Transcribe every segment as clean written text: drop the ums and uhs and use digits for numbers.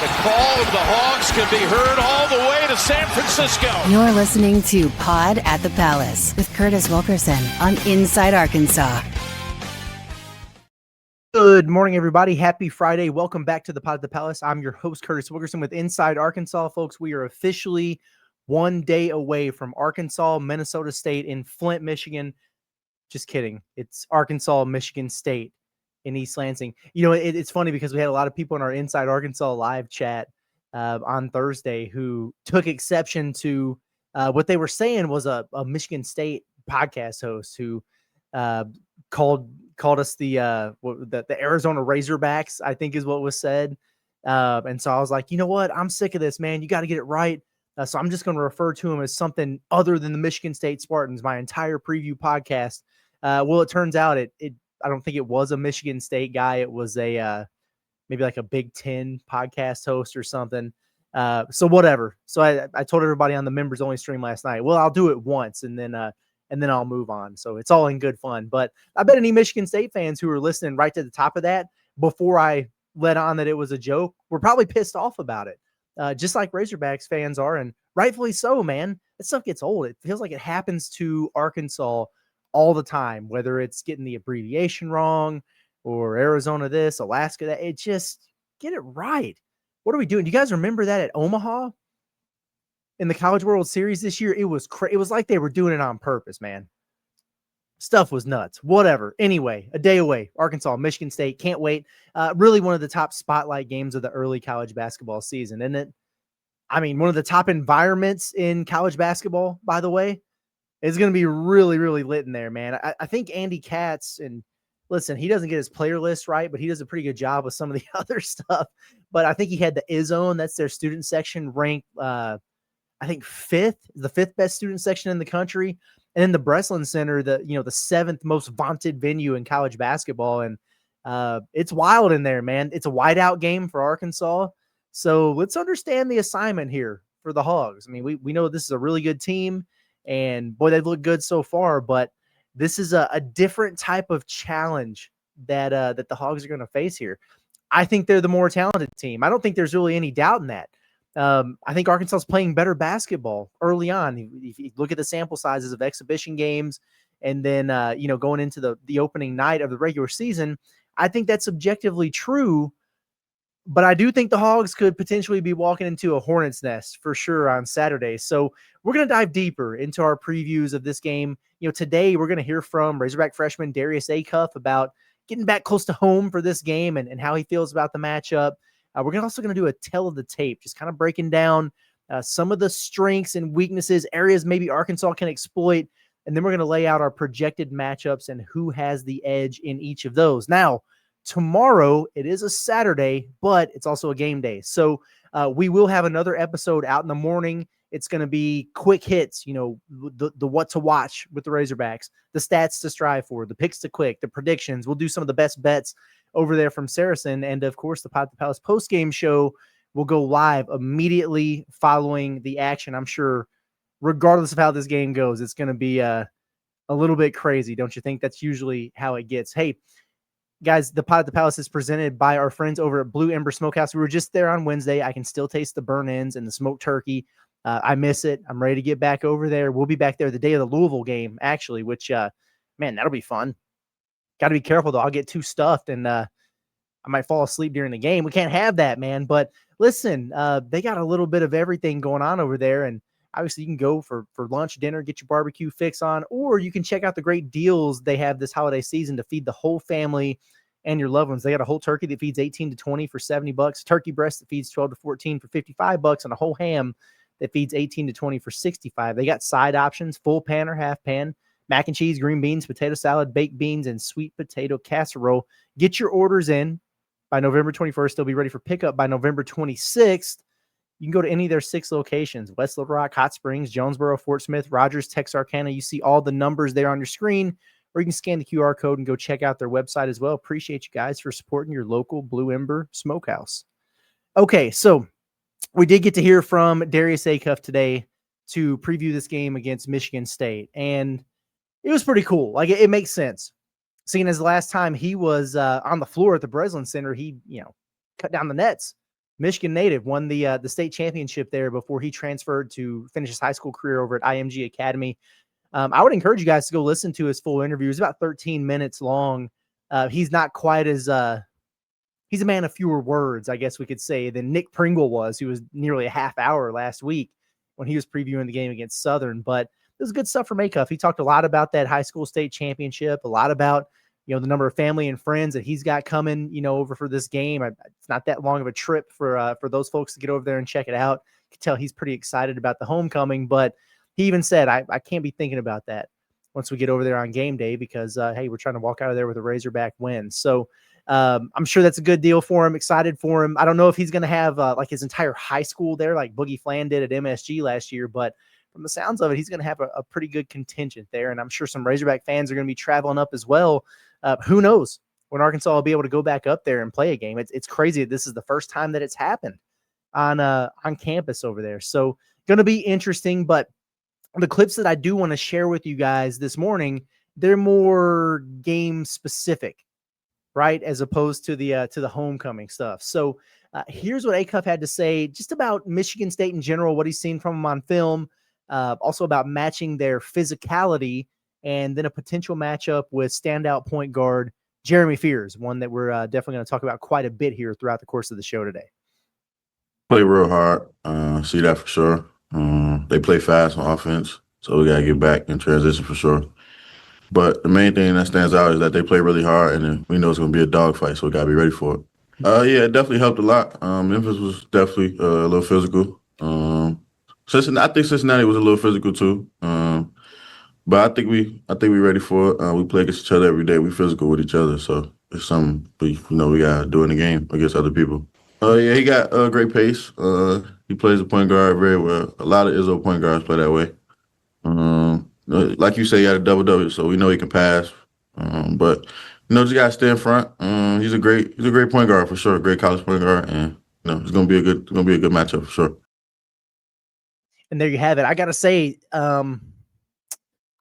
The call of the Hogs can be heard all the way to San Francisco. You're listening to Pod at the Palace with Curtis Wilkerson on Inside Arkansas. Good morning, everybody. Happy Friday. Welcome back to the Pod at the Palace. I'm your host, Curtis Wilkerson with Inside Arkansas. Folks, we are officially 1 day away from Arkansas, Minnesota State in Flint, Michigan. Just kidding. It's Arkansas, Michigan State in East Lansing. You know, it's funny because we had a lot of people in our Inside Arkansas live chat on Thursday who took exception to what they were saying was a Michigan State podcast host who called us the Arizona Razorbacks, I think is what was said. And so I was like, you know what? I'm sick of this, man. You got to get it right. So I'm just going to refer to him as something other than the Michigan State Spartans, my entire preview podcast. Well, it turns out I don't think it was a Michigan State guy. It was a maybe like a Big Ten podcast host or something. So whatever. So I told everybody on the members only stream last night, well, I'll do it once and then I'll move on. So it's all in good fun. But I bet any Michigan State fans who were listening right to the top of that before I let on that it was a joke were probably pissed off about it. Just like Razorbacks fans are, and rightfully so, man. That stuff gets old. It feels like it happens to Arkansas all the time, whether it's getting the abbreviation wrong or Arizona this, Alaska that. It just get it right. What are we doing? Do you guys remember that at Omaha in the College World Series this year? It was it was like they were doing it on purpose, man. Stuff was nuts. Whatever. Anyway, a day away. Arkansas, Michigan State. Can't wait. Really one of the top spotlight games of the early college basketball season, isn't it? I mean, one of the top environments in college basketball, by the way. It's going to be really, really lit in there, man. I think Andy Katz, and listen, he doesn't get his player list right, but he does a pretty good job with some of the other stuff. But I think he had the IZone, that's their student section, ranked, I think the fifth best student section in the country. And then the Breslin Center, the seventh most vaunted venue in college basketball. And it's wild in there, man. It's a whiteout game for Arkansas. So let's understand the assignment here for the Hogs. I mean, we know this is a really good team. And boy, they've looked good so far, but this is a different type of challenge that the Hogs are going to face here. I think they're the more talented team. I don't think there's really any doubt in that. I think Arkansas is playing better basketball early on. If you look at the sample sizes of exhibition games and then, going into the opening night of the regular season, I think that's objectively true. But I do think the Hogs could potentially be walking into a hornet's nest for sure on Saturday. So we're going to dive deeper into our previews of this game. Today we're going to hear from Razorback freshman Darius Acuff about getting back close to home for this game and how he feels about the matchup. We're also going to do a tell of the tape, just kind of breaking down some of the strengths and weaknesses, areas maybe Arkansas can exploit. And then we're going to lay out our projected matchups and who has the edge in each of those. Now, tomorrow, it is a Saturday, but it's also a game day. So we will have another episode out in the morning. It's going to be quick hits, the what to watch with the Razorbacks, the stats to strive for, the picks to click, the predictions. We'll do some of the best bets over there from SARACEN. And, of course, the Pod at the Palace post-game show will go live immediately following the action. I'm sure, regardless of how this game goes, it's going to be a little bit crazy. Don't you think? That's usually how it gets. Hey, guys, the Pod at the Palace is presented by our friends over at Blue Ember Smokehouse. We were just there on Wednesday. I can still taste the burn ends and the smoked turkey. I miss it. I'm ready to get back over there. We'll be back there the day of the Louisville game, actually, which, man, that'll be fun. Got to be careful, though. I'll get too stuffed, and I might fall asleep during the game. We can't have that, man. But listen, they got a little bit of everything going on over there, and obviously you can go for lunch, dinner, get your barbecue fix on, or you can check out the great deals they have this holiday season to feed the whole family and your loved ones. They got a whole turkey that feeds 18 to 20 for $70, turkey breast that feeds 12 to 14 for $55, and a whole ham that feeds 18 to 20 for $65. They got side options, full pan or half pan, mac and cheese, green beans, potato salad, baked beans, and sweet potato casserole. Get your orders in by November 21st. They'll be ready for pickup by November 26th. You can go to any of their 6 locations: West Little Rock, Hot Springs, Jonesboro, Fort Smith, Rogers, Texarkana. You see all the numbers there on your screen, or you can scan the QR code and go check out their website as well. Appreciate you guys for supporting your local Blue Ember Smokehouse. Okay, so we did get to hear from Darius Acuff today to preview this game against Michigan State, and it was pretty cool. Like, it makes sense. Seeing as the last time he was on the floor at the Breslin Center, he, cut down the nets Michigan native, won the state championship there before he transferred to finish his high school career over at IMG Academy. I would encourage you guys to go listen to his full interview. It's about 13 minutes long. He's not quite as he's a man of fewer words, I guess we could say, than Nick Pringle was, who was nearly a half hour last week when he was previewing the game against Southern. But it was good stuff from Acuff. He talked a lot about that high school state championship, a lot about, the number of family and friends that he's got coming, over for this game. It's not that long of a trip for those folks to get over there and check it out. You can tell he's pretty excited about the homecoming, but he even said, I can't be thinking about that once we get over there on game day because, hey, we're trying to walk out of there with a Razorback win. So I'm sure that's a good deal for him. Excited for him. I don't know if he's going to have like his entire high school there, like Boogie Flan did at MSG last year, but from the sounds of it, he's going to have a pretty good contingent there. And I'm sure some Razorback fans are going to be traveling up as well. Who knows when Arkansas will be able to go back up there and play a game. It's crazy that this is the first time that it's happened on campus over there. So going to be interesting, but the clips that I do want to share with you guys this morning, they're more game specific, right? As opposed to the homecoming stuff. So here's what Acuff had to say just about Michigan State in general, what he's seen from them on film, also about matching their physicality, and then a potential matchup with standout point guard Jeremy Fears, one that we're definitely going to talk about quite a bit here throughout the course of the show today. Play real hard. See that for sure. They play fast on offense, so we got to get back in transition for sure. But the main thing that stands out is that they play really hard, and then we know it's going to be a dogfight, so we got to be ready for it. Yeah, it definitely helped a lot. Memphis was definitely a little physical. I think Cincinnati was a little physical too. But I think we ready for it. We play against each other every day. We physical with each other, so it's something we gotta do in the game against other people. Yeah, he got great pace. He plays the point guard very well. A lot of Izzo point guards play that way. Like you say, he had a double-double, so we know he can pass. But just gotta stay in front. He's a great point guard for sure. Great college point guard, and it's gonna be a good matchup for sure. And there you have it. I gotta say,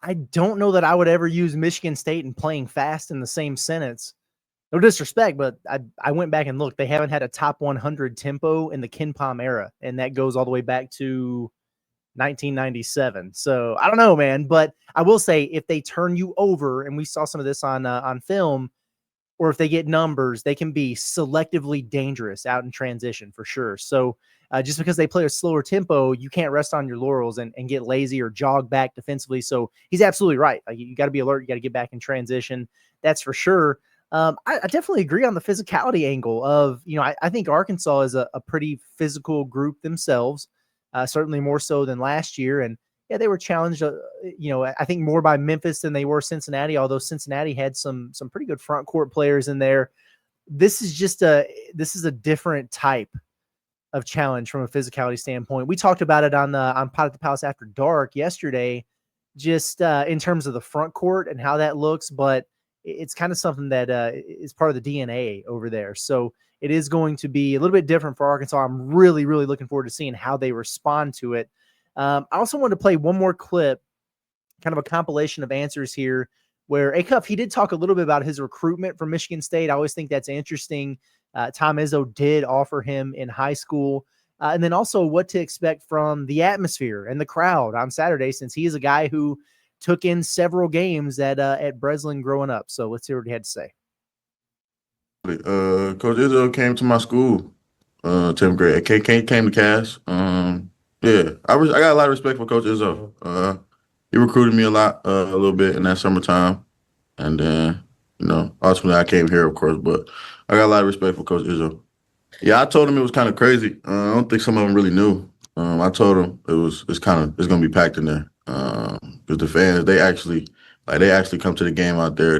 I don't know that I would ever use Michigan State and playing fast in the same sentence. No disrespect, but I went back and looked. They haven't had a top 100 tempo in the Ken Pom era, and that goes all the way back to 1997. So I don't know, man, but I will say if they turn you over, and we saw some of this on film, or if they get numbers, they can be selectively dangerous out in transition for sure. So just because they play a slower tempo, you can't rest on your laurels and get lazy or jog back defensively. So he's absolutely right. You got to be alert. You got to get back in transition. That's for sure. I definitely agree on the physicality angle of, I think Arkansas is a pretty physical group themselves, certainly more so than last year. And yeah, they were challenged, I think more by Memphis than they were Cincinnati, although Cincinnati had some pretty good front court players in there. This is a different type of challenge from a physicality standpoint. We talked about it on Pod at the Palace After Dark yesterday, just in terms of the front court and how that looks, but it's kind of something that is part of the DNA over there. So it is going to be a little bit different for Arkansas. I'm really, really looking forward to seeing how they respond to it. I also wanted to play one more clip, kind of a compilation of answers here, where Acuff, he did talk a little bit about his recruitment from Michigan State. I always think that's interesting. Tom Izzo did offer him in high school. And then also what to expect from the atmosphere and the crowd on Saturday, since he is a guy who took in several games at Breslin growing up. So let's hear what he had to say. Coach Izzo came to my school, 10th grade. Came to Cass. Yeah, I got a lot of respect for Coach Izzo. He recruited me a little bit in that summertime. And then, ultimately I came here, of course, but I got a lot of respect for Coach Izzo. Yeah, I told him it was kind of crazy. I don't think some of them really knew. I told him it's going to be packed in there. Because the fans, they actually come to the game out there.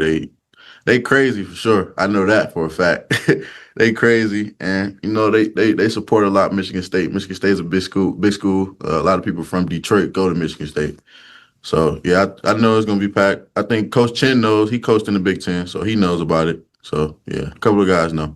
They crazy for sure. I know that for a fact. They crazy, and they support a lot Michigan State. Michigan State is a big school. A lot of people from Detroit go to Michigan State. So yeah, I know it's gonna be packed. I think Coach Chin knows. He coached in the Big Ten, so he knows about it. So yeah, a couple of guys know.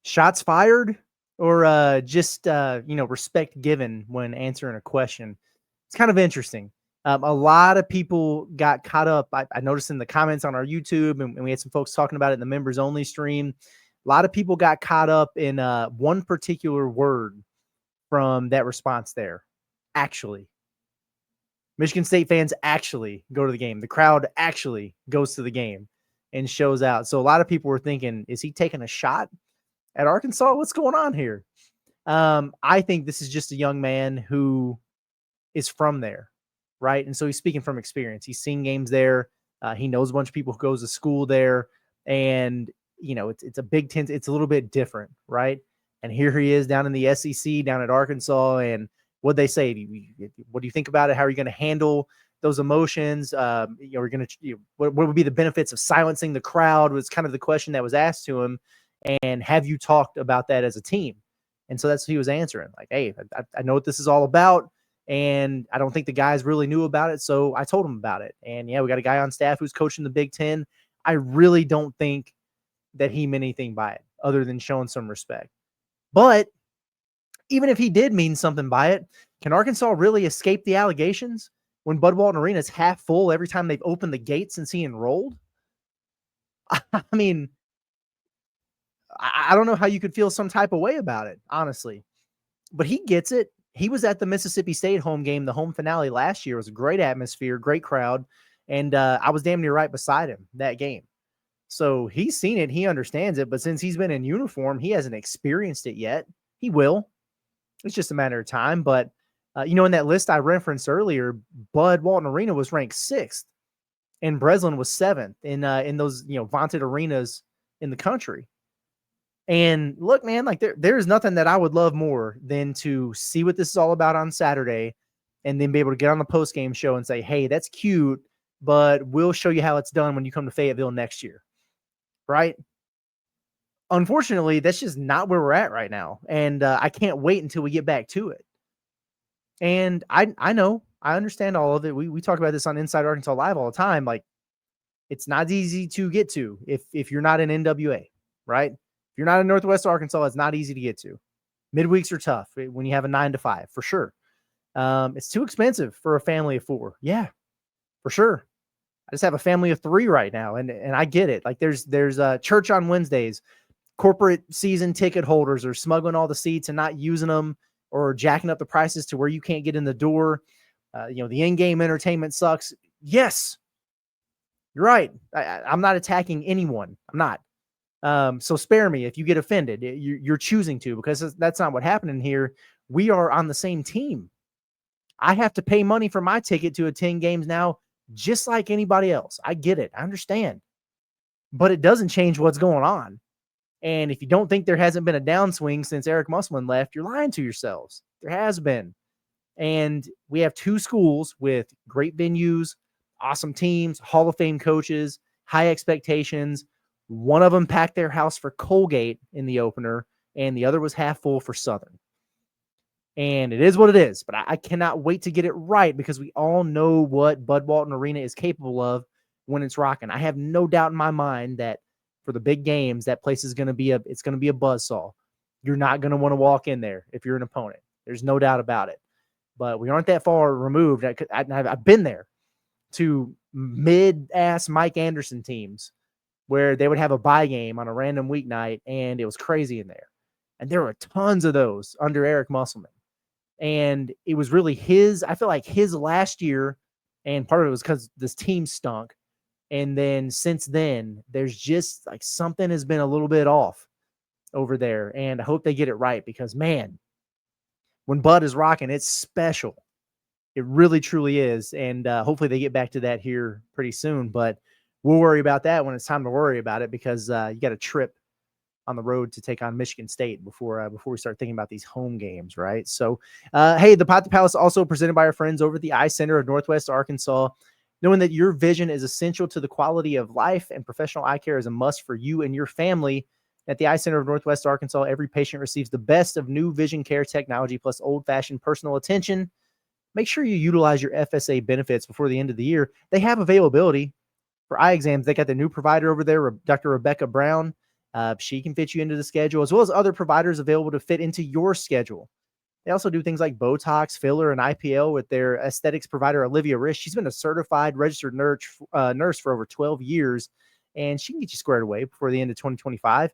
Shots fired, or just respect given when answering a question? It's kind of interesting. A lot of people got caught up. I noticed in the comments on our YouTube, and we had some folks talking about it in the members only stream. A lot of people got caught up in one particular word from that response there. Actually. Michigan State fans actually go to the game. The crowd actually goes to the game and shows out. So a lot of people were thinking, is he taking a shot at Arkansas? What's going on here? I think this is just a young man who is from there, right? And so he's speaking from experience. He's seen games there. He knows a bunch of people who goes to school there. And, you know, it's a Big Ten. It's a little bit different, right? And here he is down in the SEC, down at Arkansas. And what'd they say? What do you think about it? How are you going to handle those emotions? We're going to, what would be the benefits of silencing the crowd was kind of the question that was asked to him. And have you talked about that as a team? And so that's what he was answering. Like, hey, I know what this is all about. And I don't think the guys really knew about it. So I told them about it. And yeah, we got a guy on staff who's coaching the Big Ten. I really don't think that he meant anything by it other than showing some respect. But even if he did mean something by it, can Arkansas really escape the allegations when Bud Walton Arena is half full every time they've opened the gates since he enrolled? I mean, I don't know how you could feel some type of way about it, honestly. But he gets it. He was at the Mississippi State home game, the home finale last year. It was a great atmosphere, great crowd. And I was damn near right beside him that game. So he's seen it. He understands it. But since he's been in uniform, he hasn't experienced it yet. He will. It's just a matter of time. But, in that list I referenced earlier, Bud Walton Arena was ranked 6th and Breslin was 7th in those, vaunted arenas in the country. And look, man, like there's nothing that I would love more than to see what this is all about on Saturday and then be able to get on the post-game show and say, hey, that's cute, but we'll show you how it's done when you come to Fayetteville next year. Right? Unfortunately, that's just not where we're at right now. And I can't wait until we get back to it. And I know, I understand all of it. We talk about this on Inside Arkansas Live all the time. Like, it's not easy to get to if you're not in NWA, right? If you're not in Northwest Arkansas, it's not easy to get to. Midweeks are tough when you have a 9 to 5, for sure. It's too expensive for a family of 4. Yeah, for sure. I just have a family of 3 right now, and I get it. Like there's church on Wednesdays. Corporate season ticket holders are smuggling all the seats and not using them or jacking up the prices to where you can't get in the door. The in-game entertainment sucks. Yes, you're right. I'm not attacking anyone. I'm not. So spare me if you get offended. You're choosing to, because that's not what happened in here. We are on the same team. I have to pay money for my ticket to attend games now, just like anybody else. I get it. I understand. But it doesn't change what's going on. And if you don't think there hasn't been a downswing since Eric Musselman left, you're lying to yourselves. There has been. And we have 2 schools with great venues, awesome teams, Hall of Fame coaches, high expectations. One of them packed their house for Colgate in the opener, and the other was half full for Southern. And it is what it is, but I cannot wait to get it right, because we all know what Bud Walton Arena is capable of when it's rocking. I have no doubt in my mind that for the big games, that place is going to be it's going to be a buzzsaw. You're not going to want to walk in there if you're an opponent. There's no doubt about it. But we aren't that far removed. I've been there to mid-ass Mike Anderson teams where they would have a bye game on a random weeknight, and it was crazy in there. And there were tons of those under Eric Musselman. And it was really I feel like his last year, and part of it was because this team stunk. And then since then, there's just like something has been a little bit off over there. And I hope they get it right, because, man, when Bud is rocking, it's special. It really, truly is. And hopefully they get back to that here pretty soon. But we'll worry about that when it's time to worry about it, because you got a trip on the road to take on Michigan State before we start thinking about these home games, right? So, hey, the Pot the Palace also presented by our friends over at the Eye Center of Northwest Arkansas. Knowing that your vision is essential to the quality of life, and professional eye care is a must for you and your family. At the Eye Center of Northwest Arkansas, every patient receives the best of new vision care technology plus old-fashioned personal attention. Make sure you utilize your FSA benefits before the end of the year. They have availability for eye exams. They got the new provider over there, Dr. Rebecca Brown. She can fit you into the schedule, as well as other providers available to fit into your schedule. They also do things like Botox, filler, and IPL with their aesthetics provider, Olivia Rich. She's been a certified registered nurse for over 12 years, and she can get you squared away before the end of 2025.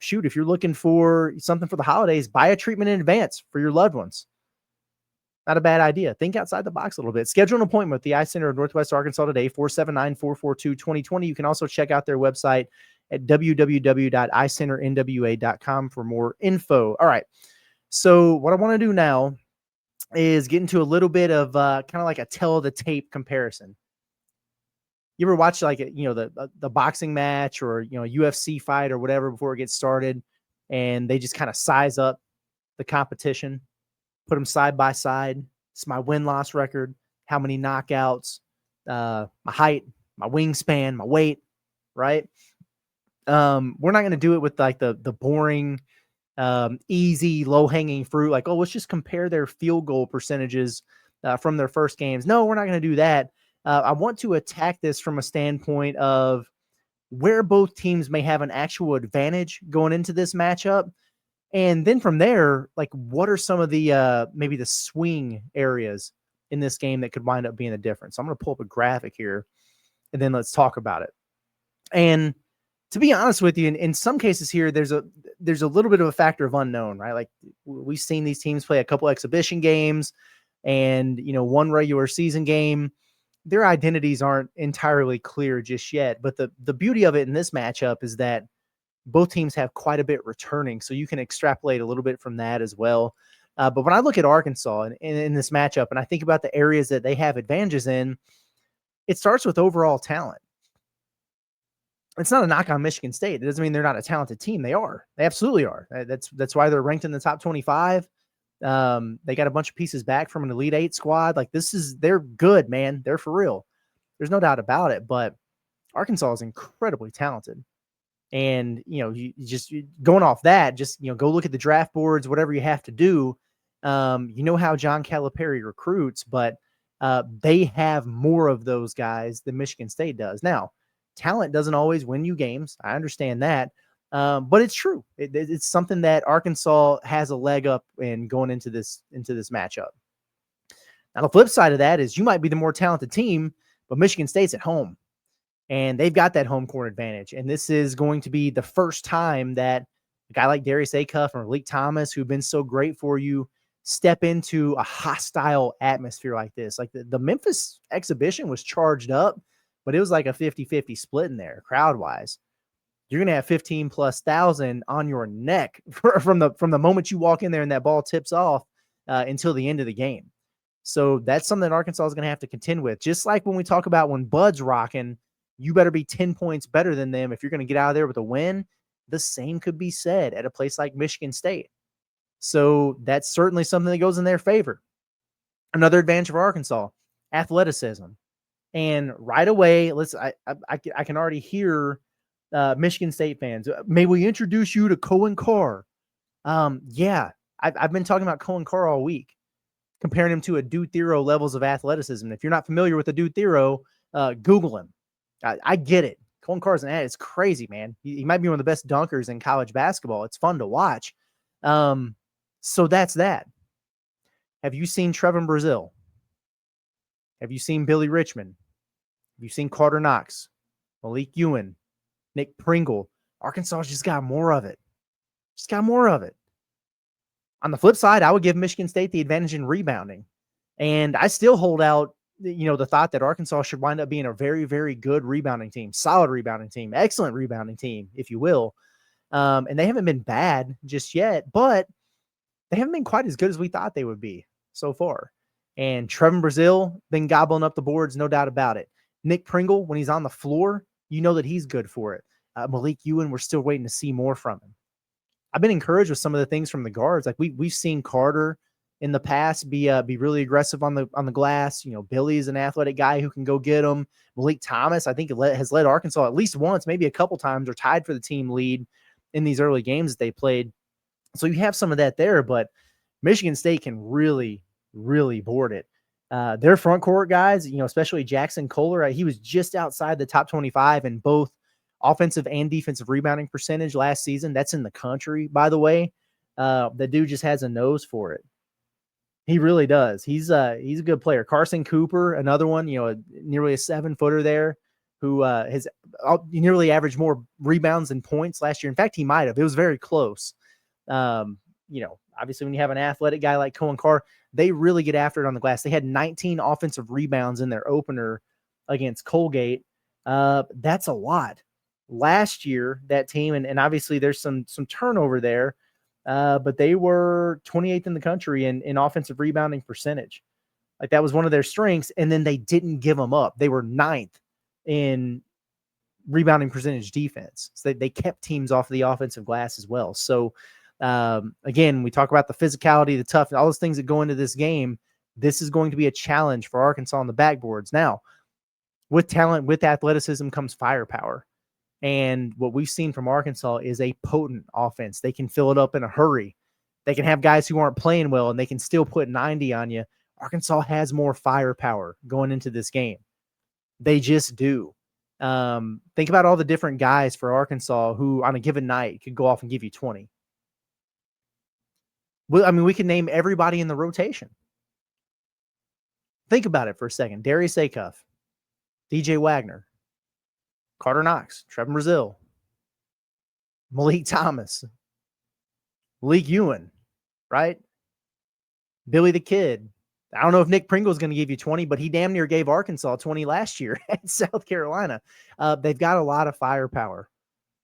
Shoot, if you're looking for something for the holidays, buy a treatment in advance for your loved ones. Not a bad idea. Think outside the box a little bit. Schedule an appointment with the Eye Center of Northwest Arkansas today, 479-442-2020. You can also check out their website at www.eyecenternwa.com for more info. All right. So what I want to do now is get into a little bit of kind of like a tell the tape comparison. You ever watch like, the boxing match or, a UFC fight or whatever before it gets started, and they just kind of size up the competition, put them side by side. It's my win-loss record, how many knockouts, my height, my wingspan, my weight, right? We're not going to do it with like the boring, easy, low-hanging fruit. Like, let's just compare their field goal percentages from their first games. No, we're not going to do that. I want to attack this from a standpoint of where both teams may have an actual advantage going into this matchup. And then from there, like, what are some of the maybe the swing areas in this game that could wind up being the difference? So I'm going to pull up a graphic here, and then let's talk about it. And to be honest with you, in some cases here, there's a little bit of a factor of unknown, right? Like, we've seen these teams play a couple exhibition games and, one regular season game. Their identities aren't entirely clear just yet. But the beauty of it in this matchup is that both teams have quite a bit returning, so you can extrapolate a little bit from that as well. But when I look at Arkansas in this matchup, and I think about the areas that they have advantages in, it starts with overall talent. It's not a knock on Michigan State. It doesn't mean they're not a talented team. They are. They absolutely are. That's why they're ranked in the top 25. They got a bunch of pieces back from an Elite Eight squad. Like, they're good, man. They're for real. There's no doubt about it. But Arkansas is incredibly talented. And, you just going off that, just, go look at the draft boards, whatever you have to do. How John Calipari recruits, but they have more of those guys than Michigan State does. Now, talent doesn't always win you games. I understand that. But it's true. It's something that Arkansas has a leg up in going into this matchup. Now, the flip side of that is you might be the more talented team, but Michigan State's at home. And they've got that home court advantage. And this is going to be the first time that a guy like Darius Acuff or Malik Thomas, who've been so great for you, step into a hostile atmosphere like this. Like, the Memphis exhibition was charged up, but it was like a 50-50 split in there, crowd-wise. You're going to have 15,000+ on your neck from the moment you walk in there and that ball tips off until the end of the game. So that's something that Arkansas is going to have to contend with. Just like when we talk about when Bud's rocking, you better be 10 points better than them if you're going to get out of there with a win. The same could be said at a place like Michigan State. So that's certainly something that goes in their favor. Another advantage for Arkansas, athleticism. And right away, I can already hear Michigan State fans. May we introduce you to Cohen Carr? Yeah, I've been talking about Cohen Carr all week, comparing him to a Dude Thero levels of athleticism. If you're not familiar with a Dude Thero, Google him. I get it. Cohen Carr's an ad. It's crazy, man. He might be one of the best dunkers in college basketball. It's fun to watch. So that's that. Have you seen Trevin Brazile? Have you seen Billy Richmond? Have you seen Carter Knox, Malik Ewan, Nick Pringle? Arkansas just got more of it. Just got more of it. On the flip side, I would give Michigan State the advantage in rebounding. And I still hold out the thought that Arkansas should wind up being a very, very good rebounding team, solid rebounding team, excellent rebounding team, if you will. And they haven't been bad just yet, but they haven't been quite as good as we thought they would be so far. And Trevin Brazile been gobbling up the boards, no doubt about it. Nick Pringle, when he's on the floor, you know that he's good for it. Malik Ewan, we're still waiting to see more from him. I've been encouraged with some of the things from the guards. Like we've seen Carter in the past be really aggressive on the glass. Billy's an athletic guy who can go get them. Malik Thomas, I think, has led Arkansas at least once, maybe a couple times, or tied for the team lead in these early games that they played. So you have some of that there, but Michigan State can really, really board it. Their front court guys, especially Jackson Kohler, he was just outside the top 25 in both offensive and defensive rebounding percentage last season. That's in the country, by the way. The dude just has a nose for it. He really does. He's a good player. Carson Cooper, another one, nearly a 7-footer there, who has nearly averaged more rebounds than points last year. In fact, he might have. It was very close. Obviously when you have an athletic guy like Cohen Carr, they really get after it on the glass. They had 19 offensive rebounds in their opener against Colgate. That's a lot. Last year, that team, and obviously there's some turnover there, but they were 28th in the country in offensive rebounding percentage. Like, that was one of their strengths, and then they didn't give them up. They were 9th in rebounding percentage defense. So they kept teams off the offensive glass as well. So, again, we talk about the physicality, the tough, all those things that go into this game. This is going to be a challenge for Arkansas on the backboards. Now, with talent, with athleticism comes firepower. And what we've seen from Arkansas is a potent offense. They can fill it up in a hurry. They can have guys who aren't playing well, and they can still put 90 on you. Arkansas has more firepower going into this game. They just do. Think about all the different guys for Arkansas who on a given night could go off and give you 20. Well, I mean, we can name everybody in the rotation. Think about it for a second. Darius Acuff, DJ Wagner, Carter Knox, Trevin Brazile, Malik Thomas, Malik Ewan, right? Billy the Kid. I don't know if Nick Pringle is going to give you 20, but he damn near gave Arkansas 20 last year at South Carolina. They've got a lot of firepower,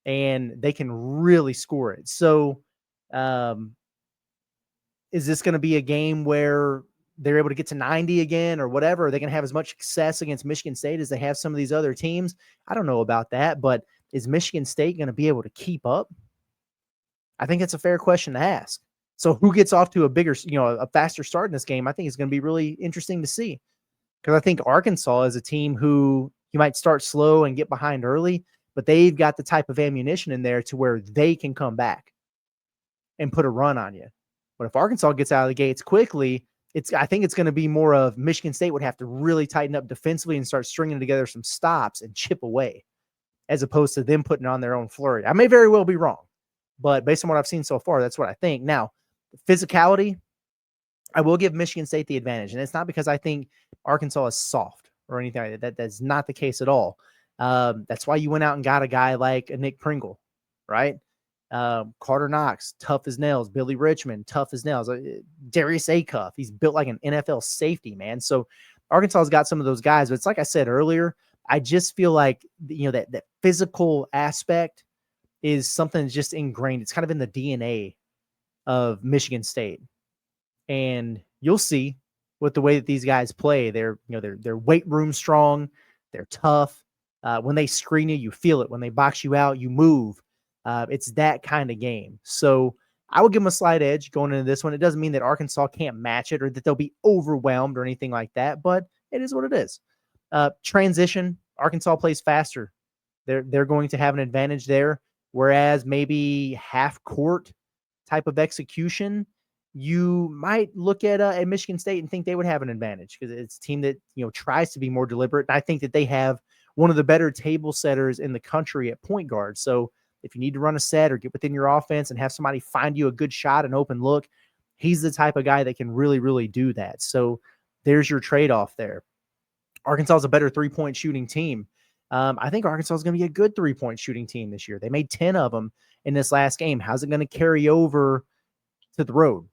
and they can really score it. So, is this going to be a game where they're able to get to 90 again or whatever? Are they going to have as much success against Michigan State as they have some of these other teams? I don't know about that, but is Michigan State going to be able to keep up? I think it's a fair question to ask. So who gets off to a faster start in this game? I think it's going to be really interesting to see, because I think Arkansas is a team who you might start slow and get behind early, but they've got the type of ammunition in there to where they can come back and put a run on you. But if Arkansas gets out of the gates quickly, I think it's going to be more of Michigan State would have to really tighten up defensively and start stringing together some stops and chip away, as opposed to them putting on their own flurry. I may very well be wrong, but based on what I've seen so far, that's what I think. Now, physicality, I will give Michigan State the advantage, and it's not because I think Arkansas is soft or anything like that. That's not the case at all. That's why you went out and got a guy like a Nick Pringle, right? Carter Knox, tough as nails. Billy Richmond, tough as nails. Darius Acuff, he's built like an NFL safety, man. So Arkansas's got some of those guys, but it's like I said earlier, I just feel like, that physical aspect is something that's just ingrained. It's kind of in the DNA of Michigan State. And you'll see with the way that these guys play, they're weight room strong, they're tough. When they screen you, you feel it. When they box you out, you move. It's that kind of game. So I will give them a slight edge going into this one. It doesn't mean that Arkansas can't match it or that they'll be overwhelmed or anything like that, but it is what it is. Transition, Arkansas plays faster. They're going to have an advantage there, whereas maybe half court type of execution, you might look at Michigan State and think they would have an advantage because it's a team that tries to be more deliberate. And I think that they have one of the better table setters in the country at point guard. So if you need to run a set or get within your offense and have somebody find you a good shot, an open look, he's the type of guy that can really, really do that. So there's your trade-off there. Arkansas is a better three-point shooting team. I think Arkansas is going to be a good three-point shooting team this year. They made 10 of them in this last game. How's it going to carry over to the road?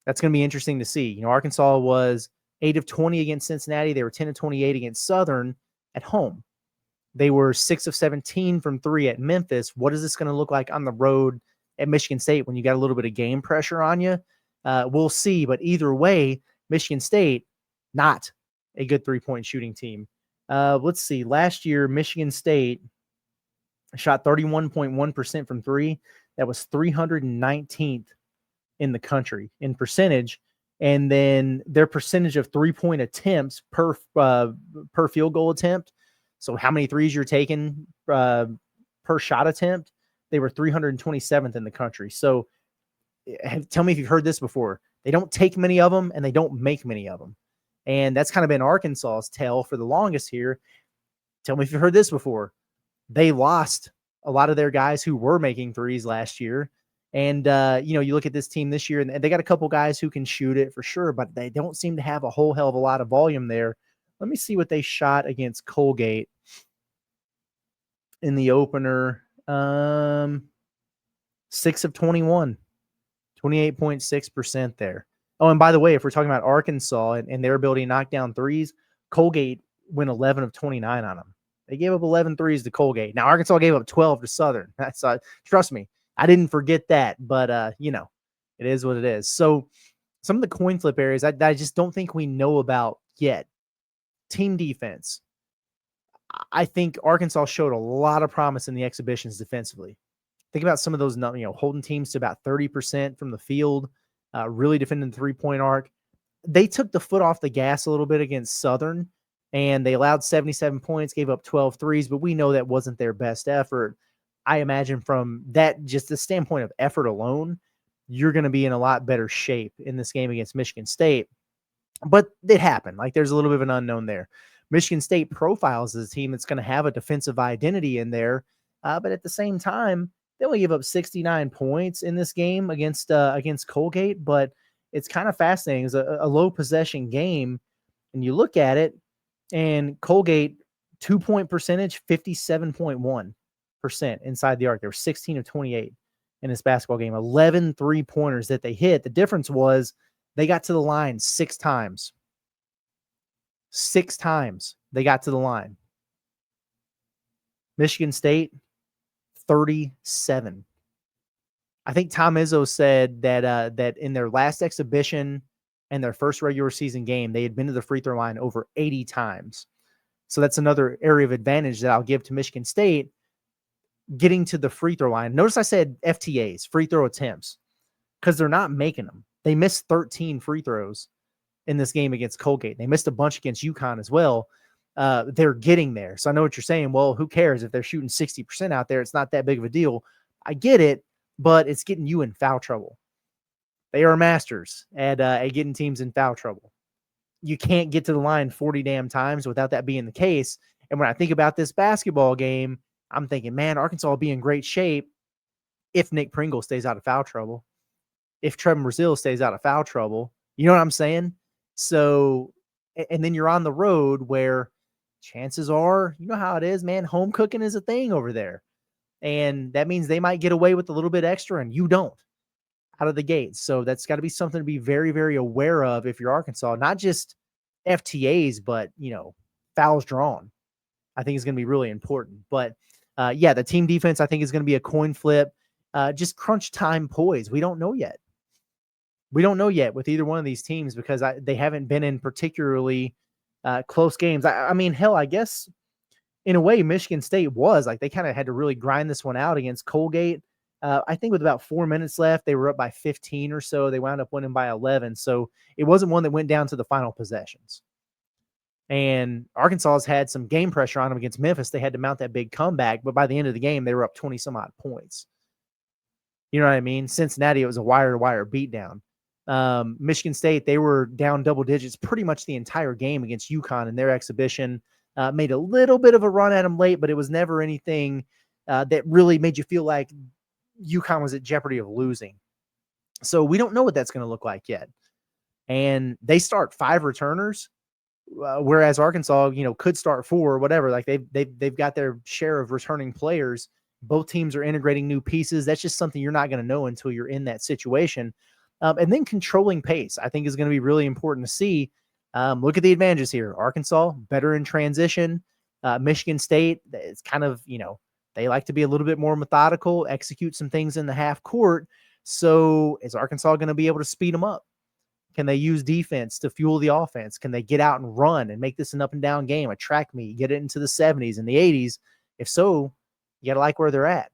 That's going to be interesting to see. Arkansas was 8 of 20 against Cincinnati. They were 10 of 28 against Southern at home. They were 6 of 17 from 3 at Memphis. What is this going to look like on the road at Michigan State when you got a little bit of game pressure on you? We'll see. But either way, Michigan State, not a good three-point shooting team. Let's see. Last year, Michigan State shot 31.1% from 3. That was 319th in the country in percentage. And then their percentage of three-point attempts per field goal attempt, so how many threes you're taking per shot attempt, they were 327th in the country. So tell me if you've heard this before. They don't take many of them, and they don't make many of them. And that's kind of been Arkansas's tale for the longest here. Tell me if you've heard this before. They lost a lot of their guys who were making threes last year, And, you look at this team this year, and they got a couple guys who can shoot it for sure, but they don't seem to have a whole hell of a lot of volume there. Let me see what they shot against Colgate in the opener. 6 of 21, 28.6% there. Oh, and by the way, if we're talking about Arkansas and their ability to knock down threes, Colgate went 11 of 29 on them. They gave up 11 threes to Colgate. Now, Arkansas gave up 12 to Southern. That's trust me, I didn't forget that, but it is what it is. So some of the coin flip areas I just don't think we know about yet. Team defense. I think Arkansas showed a lot of promise in the exhibitions defensively. Think about some of those, holding teams to about 30% from the field, really defending the three-point arc. They took the foot off the gas a little bit against Southern, and they allowed 77 points, gave up 12 threes, but we know that wasn't their best effort. I imagine from that, just the standpoint of effort alone, you're going to be in a lot better shape in this game against Michigan State. But it happened. Like, there's a little bit of an unknown there. Michigan State profiles as a team that's going to have a defensive identity in there, but at the same time, they only gave up 69 points in this game against Colgate. But it's kind of fascinating. It's a low possession game, and you look at it, and Colgate 2-point percentage 57.1% inside the arc. They were 16 of 28 in this basketball game. 11 3-pointers that they hit. The difference was they got to the line 6 times. 6 times they got to the line. Michigan State, 37. I think Tom Izzo said that in their last exhibition and their first regular season game, they had been to the free throw line over 80 times. So that's another area of advantage that I'll give to Michigan State, getting to the free throw line. Notice I said FTAs, free throw attempts, because they're not making them. They missed 13 free throws in this game against Colgate. They missed a bunch against UConn as well. They're getting there. So I know what you're saying. Well, who cares if they're shooting 60% out there? It's not that big of a deal. I get it, but it's getting you in foul trouble. They are masters at getting teams in foul trouble. You can't get to the line 40 damn times without that being the case. And when I think about this basketball game, I'm thinking, man, Arkansas will be in great shape if Nick Pringle stays out of foul trouble, if Trevin Brazile stays out of foul trouble. You know what I'm saying? So, and then you're on the road where chances are, you know how it is, man, home cooking is a thing over there. And that means they might get away with a little bit extra and you don't out of the gates. So that's got to be something to be very, very aware of if you're Arkansas, not just FTAs, but, fouls drawn. I think is going to be really important. But the team defense, I think, is going to be a coin flip. Just crunch time poise. We don't know yet. We don't know yet with either one of these teams because they haven't been in particularly close games. I mean, hell, I guess in a way Michigan State was. Like, they kind of had to really grind this one out against Colgate. I think with about 4 minutes left, they were up by 15 or so. They wound up winning by 11. So it wasn't one that went down to the final possessions. And Arkansas has had some game pressure on them against Memphis. They had to mount that big comeback, but by the end of the game, they were up 20 some odd points. You know what I mean? Cincinnati, it was a wire-to-wire beatdown. Michigan State, they were down double digits pretty much the entire game against UConn in their exhibition. Made a little bit of a run at them late, but it was never anything that really made you feel like UConn was at jeopardy of losing. So we don't know what that's going to look like yet. And they start 5 returners, whereas Arkansas, could start 4 or whatever. Like they've got their share of returning players. Both teams are integrating new pieces. That's just something you're not going to know until you're in that situation. And then controlling pace, I think, is going to be really important to see. Look at the advantages here. Arkansas, better in transition. Michigan State, it's kind of, they like to be a little bit more methodical, execute some things in the half court. So is Arkansas going to be able to speed them up? Can they use defense to fuel the offense? Can they get out and run and make this an up and down game, a track meet, get it into the 70s and the 80s? If so, you got to like where they're at.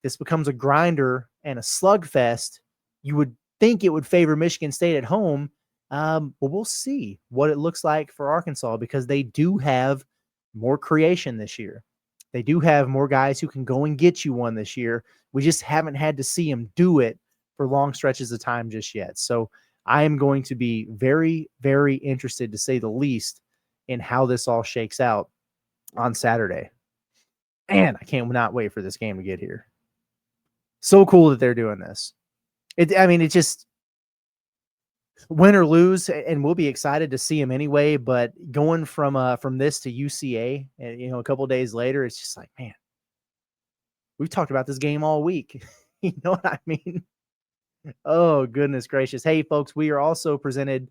This becomes a grinder and a slugfest. You would think it would favor Michigan State at home, but we'll see what it looks like for Arkansas because they do have more creation this year. They do have more guys who can go and get you one this year. We just haven't had to see them do it for long stretches of time just yet. So I am going to be very, very interested, to say the least, in how this all shakes out on Saturday. And I can't not wait for this game to get here. So cool that they're doing this. It's just win or lose, and we'll be excited to see him anyway. But going from this to UCA, and a couple of days later, it's just like, man, we've talked about this game all week. You know what I mean? Oh, goodness gracious. Hey, folks, we are also presented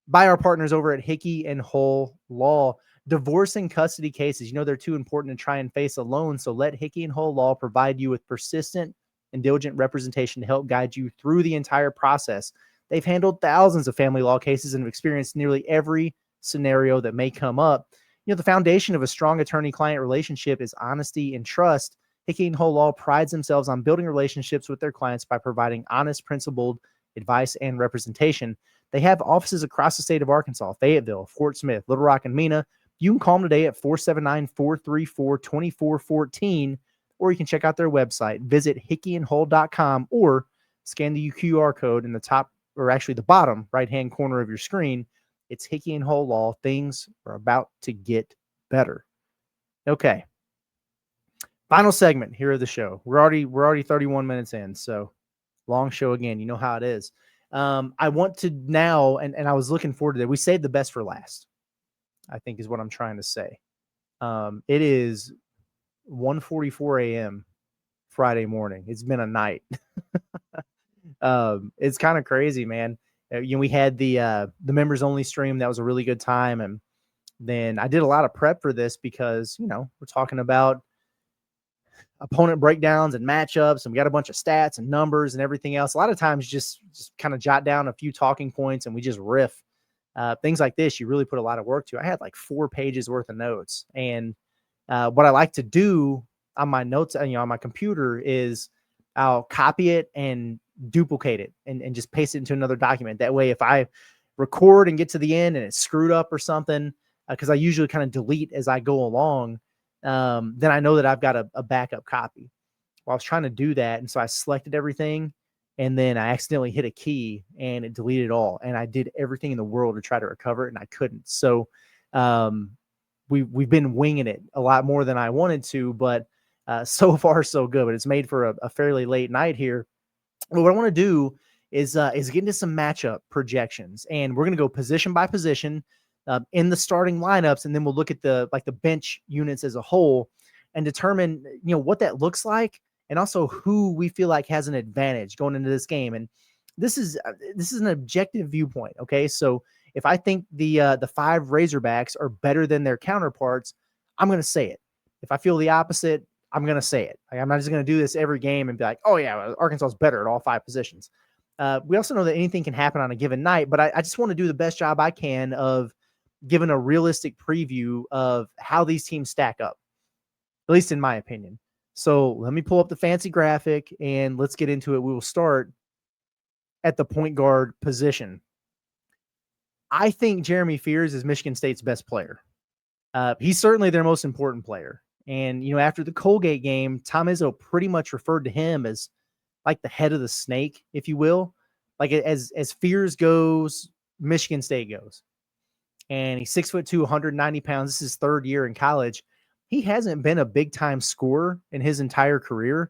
by our partners over at Hickey and Hull Law. Divorce and custody cases, they're too important to try and face alone. So let Hickey and Hull Law provide you with persistent and diligent representation to help guide you through the entire process. They've handled thousands of family law cases and have experienced nearly every scenario that may come up. The foundation of a strong attorney-client relationship is honesty and trust. Hickey and Hull Law prides themselves on building relationships with their clients by providing honest, principled advice and representation. They have offices across the state of Arkansas, Fayetteville, Fort Smith, Little Rock, and Mena. You can call them today at 479-434-2414, or you can check out their website. Visit hickeyandhull.com or scan the QR code in the top, or actually the bottom right-hand corner of your screen. It's Hickey and Hull Law. Things are about to get better. Okay. Final segment here of the show. We're already 31 minutes in, so long show again. You know how it is. I want to now, and I was looking forward to that. We saved the best for last, I think is what I'm trying to say. It is 1:44 a.m. Friday morning. It's been a night. It's kind of crazy, man. We had the members only stream. That was a really good time. And then I did a lot of prep for this because, we're talking about opponent breakdowns and matchups, and we got a bunch of stats and numbers and everything else. A lot of times just kind of jot down a few talking points and we just riff. Things like this, you really put a lot of work to. I had like 4 pages worth of notes. And what I like to do on my notes, on my computer, is I'll copy it and duplicate it and just paste it into another document. That way, if I record and get to the end and it's screwed up or something, because I usually kind of delete as I go along, then I know that I've got a backup copy. Well, I was trying to do that, and so I selected everything, and then I accidentally hit a key, and it deleted it all. And I did everything in the world to try to recover it, and I couldn't. So we've been winging it a lot more than I wanted to, but so far so good. But it's made for a fairly late night here. But what I want to do is get into some matchup projections, and we're going to go position by position in the starting lineups, and then we'll look at the bench units as a whole and determine what that looks like, and also who we feel like has an advantage going into this game. And this is an objective viewpoint. Okay, so if I think the 5 Razorbacks are better than their counterparts, I'm going to say it. If I feel the opposite, I'm going to say it. I'm not just going to do this every game and be like, oh yeah, Arkansas is better at all 5 positions. We also know that anything can happen on a given night, but I just want to do the best job I can of giving a realistic preview of how these teams stack up, at least in my opinion. So let me pull up the fancy graphic and let's get into it. We will start at the point guard position. I think Jeremy Fears is Michigan State's best player. He's certainly their most important player. And, after the Colgate game, Tom Izzo pretty much referred to him as like the head of the snake, if you will. Like as Fears goes, Michigan State goes. And he's 6'2", 190 pounds. This is his 3rd year in college. He hasn't been a big time scorer in his entire career.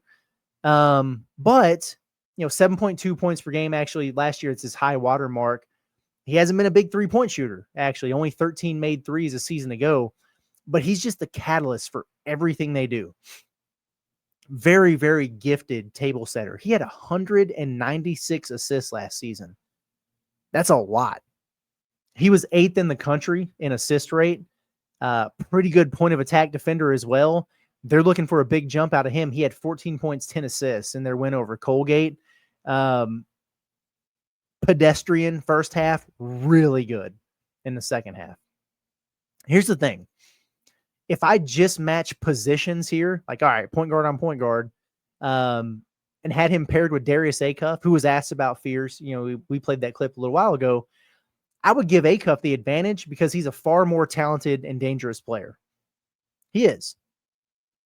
But 7.2 points per game. Actually, last year it's his high water mark. He hasn't been a big 3-point shooter. Actually, only 13 made threes a season ago. But he's just the catalyst for everything they do. Very, very gifted table setter. He had 196 assists last season. That's a lot. He was 8th in the country in assist rate. Pretty good point of attack defender as well. They're looking for a big jump out of him. He had 14 points, 10 assists in their win over Colgate. Pedestrian first half, really good in the second half. Here's the thing. If I just match positions here, like, all right, point guard on point guard, and had him paired with Darius Acuff, who was asked about Fears, we played that clip a little while ago, I would give Acuff the advantage because he's a far more talented and dangerous player. He is.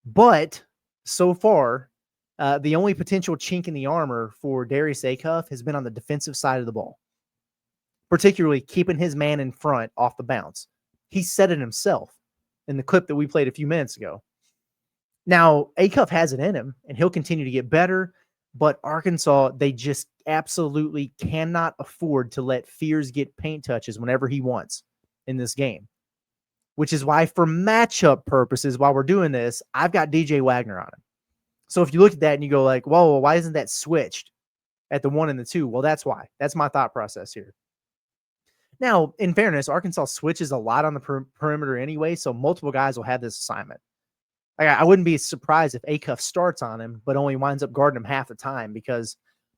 But so far, the only potential chink in the armor for Darius Acuff has been on the defensive side of the ball, particularly keeping his man in front off the bounce. He said it himself in the clip that we played a few minutes ago. Now, Acuff has it in him, and he'll continue to get better, But Arkansas, they just absolutely cannot afford to let Fears get paint touches whenever he wants in this game, which is why for matchup purposes, while we're doing this, I've got DJ Wagner on him. So if you look at that and you go like, whoa, why isn't that switched at the 1 and the 2? Well, that's why. That's my thought process here. Now, in fairness, Arkansas switches a lot on the perimeter anyway, so multiple guys will have this assignment. I wouldn't be surprised if Acuff starts on him, but only winds up guarding him half the time because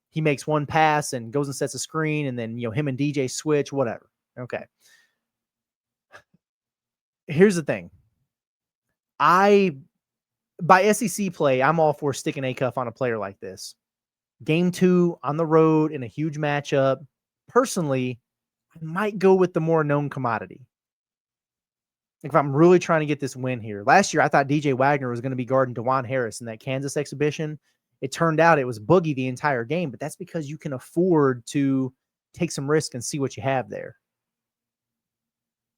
he makes one pass and goes and sets a screen, and then him and DJ switch, whatever. Okay. Here's the thing. By SEC play, I'm all for sticking Acuff on a player like this. Game 2 on the road in a huge matchup. Personally, I might go with the more known commodity. If I'm really trying to get this win here. Last year, I thought DJ Wagner was going to be guarding DeJuan Harris in that Kansas exhibition. It turned out it was Boogie the entire game, but that's because you can afford to take some risk and see what you have there.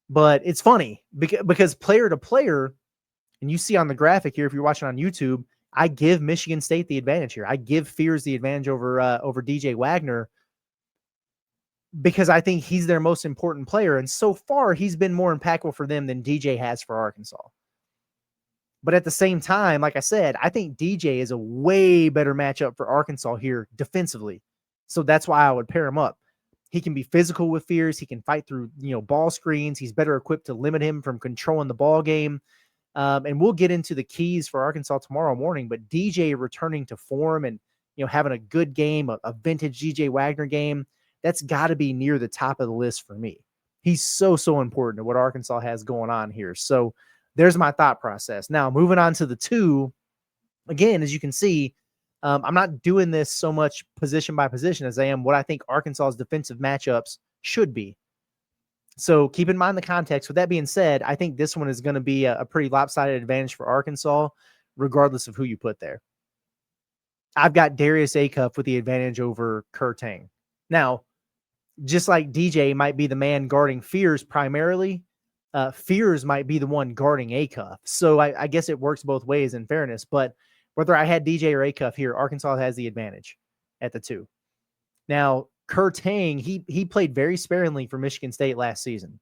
But it's funny because player to player, and you see on the graphic here, if you're watching on YouTube, I give Michigan State the advantage here. I give Fears the advantage over DJ Wagner because I think he's their most important player. And so far, he's been more impactful for them than DJ has for Arkansas. But at the same time, like I said, I think DJ is a way better matchup for Arkansas here defensively. So that's why I would pair him up. He can be physical with Fears. He can fight through, ball screens. He's better equipped to limit him from controlling the ball game. And we'll get into the keys for Arkansas tomorrow morning, but DJ returning to form and, having a good game, a vintage DJ Wagner game, that's got to be near the top of the list for me. He's so important to what Arkansas has going on here. So there's my thought process. Now, moving on to the 2, again, as you can see, I'm not doing this so much position by position as I am what I think Arkansas's defensive matchups should be. So keep in mind the context. With that being said, I think this one is going to be a pretty lopsided advantage for Arkansas, regardless of who you put there. I've got Darius Acuff with the advantage over Kurtang. Now, just like DJ might be the man guarding Fears primarily, Fears might be the one guarding Acuff. So I guess it works both ways in fairness. But whether I had DJ or Acuff here, Arkansas has the advantage at the 2. Now, Kurtang, he played very sparingly for Michigan State last season.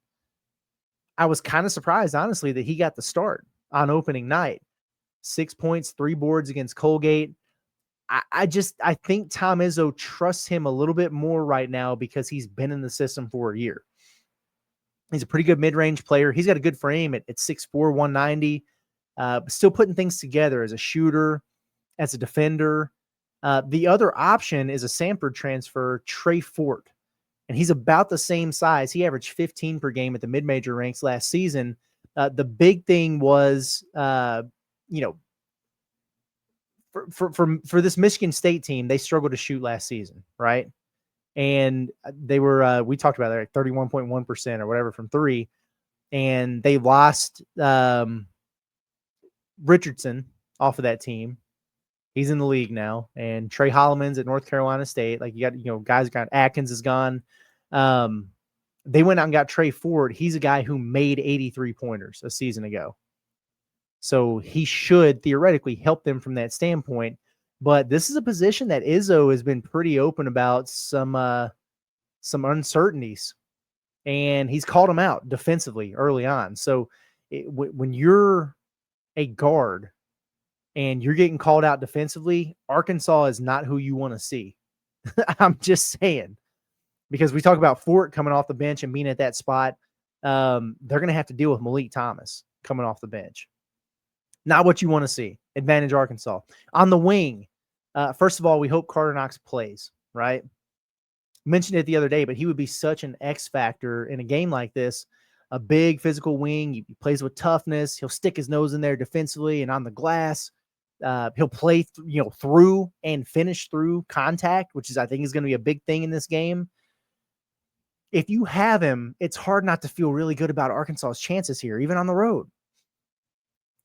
I was kind of surprised, honestly, that he got the start on opening night. 6 points, 3 boards against Colgate. I think Tom Izzo trusts him a little bit more right now because he's been in the system for a year. He's a pretty good mid-range player. He's got a good frame at 6'4", 190. Still putting things together as a shooter, as a defender. The other option is a Samford transfer, Trey Fort. And he's about the same size. He averaged 15 per game at the mid-major ranks last season. The big thing was, for this Michigan State team, they struggled to shoot last season, right? And they were, we talked about it, like 31.1% or whatever from 3. And they lost Richardson off of that team. He's in the league now. And Trey Holloman's at North Carolina State. Like, you got, guys got Atkins is gone. They went out and got Trey Ford. He's a guy who made 83 pointers a season ago. So he should theoretically help them from that standpoint. But this is a position that Izzo has been pretty open about some uncertainties. And he's called them out defensively early on. So when you're a guard and you're getting called out defensively, Arkansas is not who you want to see. I'm just saying. Because we talk about Fort coming off the bench and being at that spot. They're going to have to deal with Malik Thomas coming off the bench. Not what you want to see. Advantage Arkansas. On the wing, first of all, we hope Carter Knox plays, right? Mentioned it the other day, but he would be such an X factor in a game like this. A big physical wing. He plays with toughness. He'll stick his nose in there defensively and on the glass. He'll play through and finish through contact, which is, I think, is going to be a big thing in this game. If you have him, it's hard not to feel really good about Arkansas's chances here, even on the road.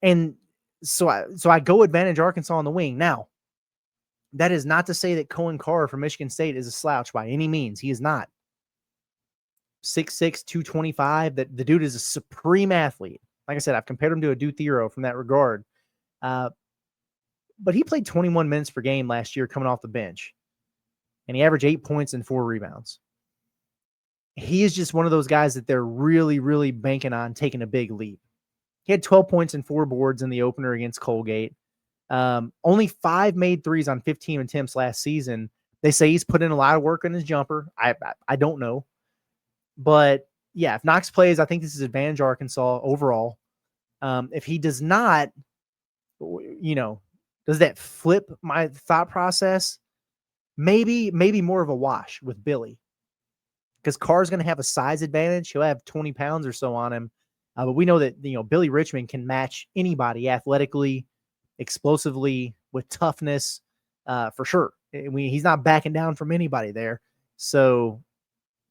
And so I go advantage Arkansas on the wing. Now, that is not to say that Cohen Carr from Michigan State is a slouch by any means. He is not. 6'6", 225. The dude is a supreme athlete. Like I said, I've compared him to a Duthero from that regard. but he played 21 minutes per game last year coming off the bench, and he averaged 8 points and 4 rebounds. He is just one of those guys that they're really, really banking on taking a big leap. He had 12 points and 4 boards in the opener against Colgate. Only 5 made threes on 15 attempts last season. They say he's put in a lot of work on his jumper. I don't know. But, yeah, if Knox plays, I think this is advantage Arkansas overall. If he does not, does that flip my thought process? Maybe more of a wash with Billy. Because Carr's going to have a size advantage. He'll have 20 pounds or so on him. But we know that, Billy Richmond can match anybody athletically, explosively, with toughness, for sure. He's not backing down from anybody there. So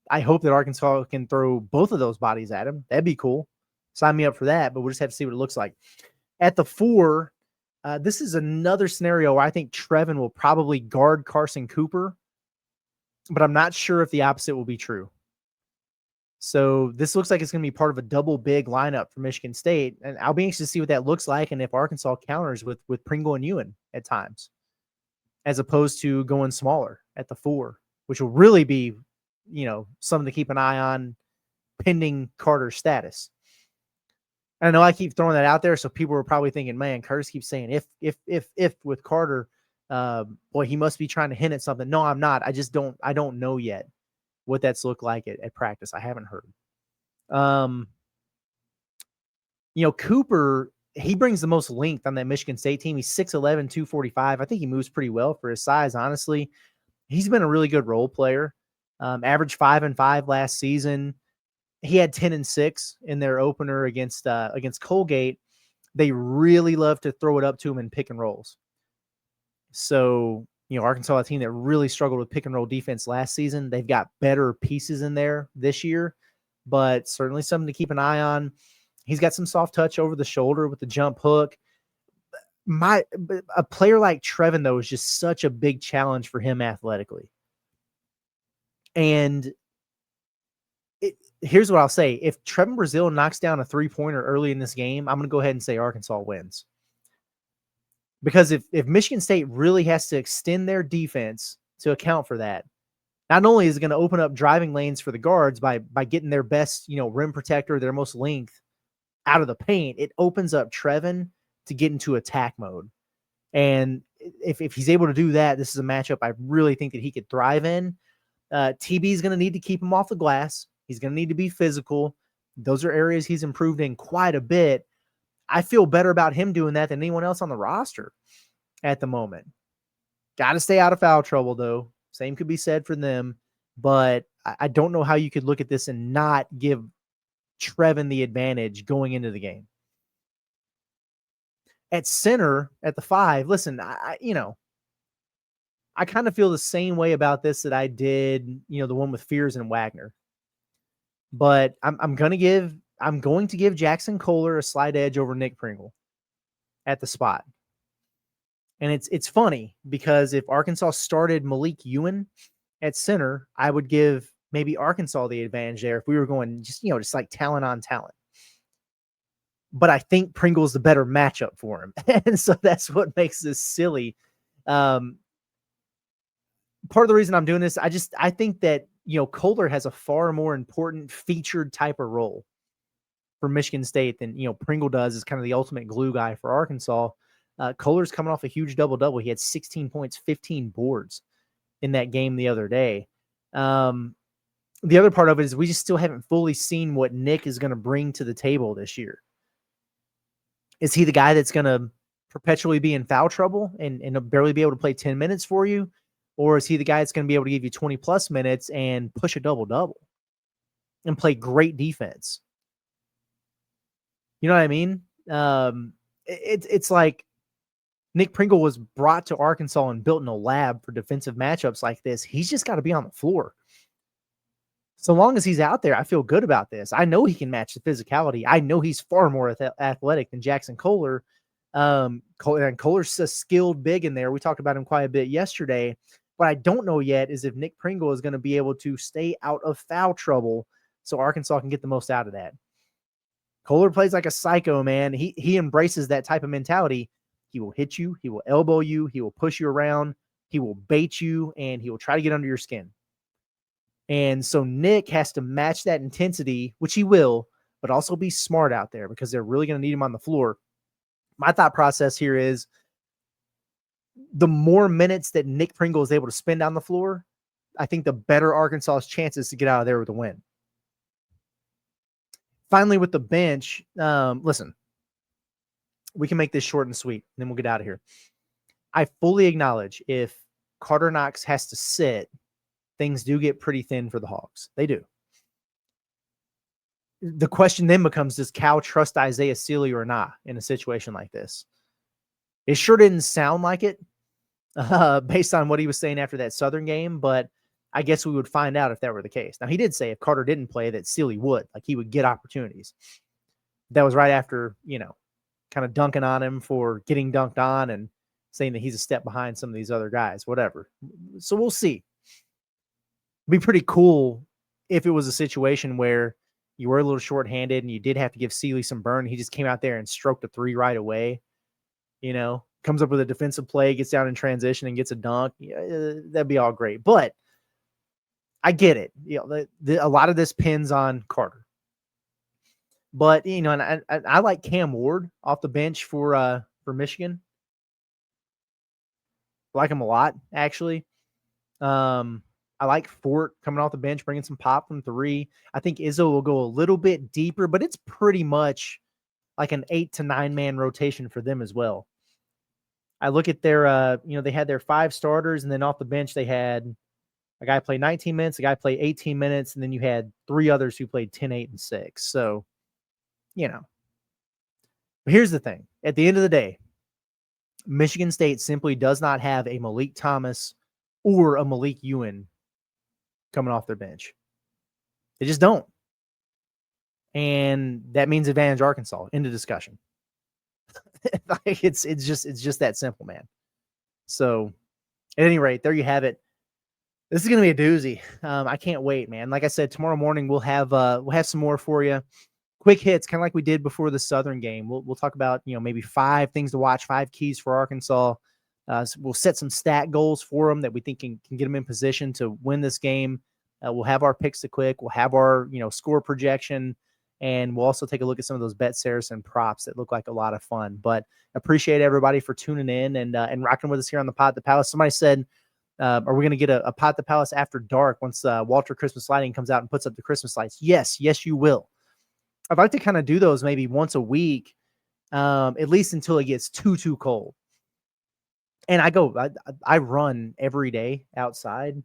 I hope that Arkansas can throw both of those bodies at him. That'd be cool. Sign me up for that, but we'll just have to see what it looks like. At the 4, this is another scenario where I think Trevin will probably guard Carson Cooper, but I'm not sure if the opposite will be true. So this looks like it's going to be part of a double big lineup for Michigan State, and I'll be anxious to see what that looks like and if Arkansas counters with Pringle and Ewan at times, as opposed to going smaller at the 4, which will really be, something to keep an eye on pending Carter's status. I know I keep throwing that out there, so people are probably thinking, man, Curtis keeps saying if with Carter, boy, he must be trying to hint at something. No, I'm not. I don't know yet what that's looked like at practice. I haven't heard. Cooper, he brings the most length on that Michigan State team. He's 6'11", 245. I think he moves pretty well for his size, honestly. He's been a really good role player. Averaged 5 and 5 last season. He had 10 and 6 in their opener against Colgate. They really love to throw it up to him in pick and rolls. So, Arkansas, a team that really struggled with pick and roll defense last season. They've got better pieces in there this year, but certainly something to keep an eye on. He's got some soft touch over the shoulder with the jump hook. A player like Trevin, though, is just such a big challenge for him athletically. And here's what I'll say. If Trevin Brazile knocks down a 3-pointer early in this game, I'm going to go ahead and say Arkansas wins. Because if Michigan State really has to extend their defense to account for that, not only is it going to open up driving lanes for the guards by getting their best, rim protector, their most length out of the paint, it opens up Trevin to get into attack mode. And if he's able to do that, this is a matchup I really think that he could thrive in. TB is going to need to keep him off the glass. He's going to need to be physical. Those are areas he's improved in quite a bit. I feel better about him doing that than anyone else on the roster at the moment. Got to stay out of foul trouble, though. Same could be said for them. But I don't know how you could look at this and not give Trevin the advantage going into the game. At center, at the 5, listen, I kind of feel the same way about this that I did, the one with Fears and Wagner. But I'm going to give Jackson Kohler a slight edge over Nick Pringle at the spot. And it's funny because if Arkansas started Malik Ewan at center, I would give maybe Arkansas the advantage there if we were going just like talent on talent. But I think Pringle's the better matchup for him. And so that's what makes this silly. Part of the reason I'm doing this, I think that, Kohler has a far more important featured type of role for Michigan State than, Pringle does as kind of the ultimate glue guy for Arkansas. Kohler's coming off a huge double-double. He had 16 points, 15 boards in that game the other day. The other part of it is we just still haven't fully seen what Nick is going to bring to the table this year. Is he the guy that's going to perpetually be in foul trouble and barely be able to play 10 minutes for you? Or is he the guy that's going to be able to give you 20-plus minutes and push a double-double and play great defense? You know what I mean? It's like Nick Pringle was brought to Arkansas and built in a lab for defensive matchups like this. He's just got to be on the floor. So long as he's out there, I feel good about this. I know he can match the physicality. I know he's far more athletic than Jackson Kohler. And Kohler's a skilled big in there. We talked about him quite a bit yesterday. What I don't know yet is if Nick Pringle is going to be able to stay out of foul trouble so Arkansas can get the most out of that. Kohler plays like a psycho, man. He embraces that type of mentality. He will hit you. He will elbow you. He will push you around. He will bait you, and he will try to get under your skin. And so Nick has to match that intensity, which he will, but also be smart out there because they're really going to need him on the floor. My thought process here is the more minutes that Nick Pringle is able to spend on the floor, I think the better Arkansas's chances to get out of there with a win. Finally, with the bench, listen, we can make this short and sweet, and then we'll get out of here. I fully acknowledge if Carter Knox has to sit, things do get pretty thin for the Hogs. They do. The question then becomes, does Cal trust Isaiah Sealy or not in a situation like this? It sure didn't sound like it based on what he was saying after that Southern game, but I guess we would find out if that were the case. Now, he did say if Carter didn't play that Sealy would, like he would get opportunities. That was right after, kind of dunking on him for getting dunked on and saying that he's a step behind some of these other guys, whatever. So we'll see. It'd be pretty cool if it was a situation where you were a little shorthanded and you did have to give Sealy some burn. He just came out there and stroked a three right away, comes up with a defensive play, gets down in transition and gets a dunk. That'd be all great. But I get it. A lot of this pins on Carter. But, and I like Cam Ward off the bench for Michigan. I like him a lot, actually. I like Fort coming off the bench, bringing some pop from three. I think Izzo will go a little bit deeper, but it's pretty much like an 8 to 9 man rotation for them as well. I look at their, they had their 5 starters, and then off the bench they had a guy play 19 minutes, a guy play 18 minutes, and then you had 3 others who played 10, 8, and 6. So, But here's the thing. At the end of the day, Michigan State simply does not have a Malik Thomas or a Malik Ewan coming off their bench. They just don't. And that means advantage Arkansas. End of discussion. It's just that simple, man. So at any rate, there you have it. This is going to be a doozy. I can't wait, man. Like I said, tomorrow morning we'll have some more for you. Quick hits, kind of like we did before the Southern game. We'll talk about, maybe 5 things to watch, 5 keys for Arkansas. So we'll set some stat goals for them that we think can get them in position to win this game. We'll have our picks to quick. We'll have our, score projection. And we'll also take a look at some of those Bet Saracen props that look like a lot of fun. But appreciate everybody for tuning in and rocking with us here on the Pod at the Palace. Somebody said, are we going to get a Pod at the Palace after dark once Walter Christmas Lighting comes out and puts up the Christmas lights? Yes, you will. I'd like to kind of do those maybe once a week, at least until it gets too cold. And I run every day outside,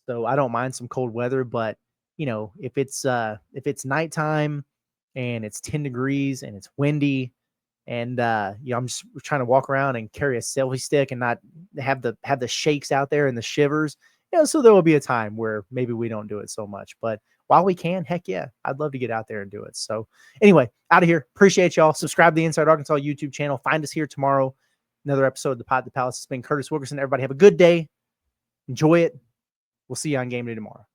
so I don't mind some cold weather. But if it's nighttime and it's 10 degrees and it's windy, and I'm just trying to walk around and carry a selfie stick and not have the shakes out there and the shivers, so there will be a time where maybe we don't do it so much. But while we can, heck yeah, I'd love to get out there and do it. So anyway, out of here. Appreciate y'all. Subscribe to the Inside Arkansas YouTube channel. Find us here tomorrow. Another episode of the Pod at the Palace. It's been Curtis Wilkerson. Everybody have a good day. Enjoy it. We'll see you on game day tomorrow.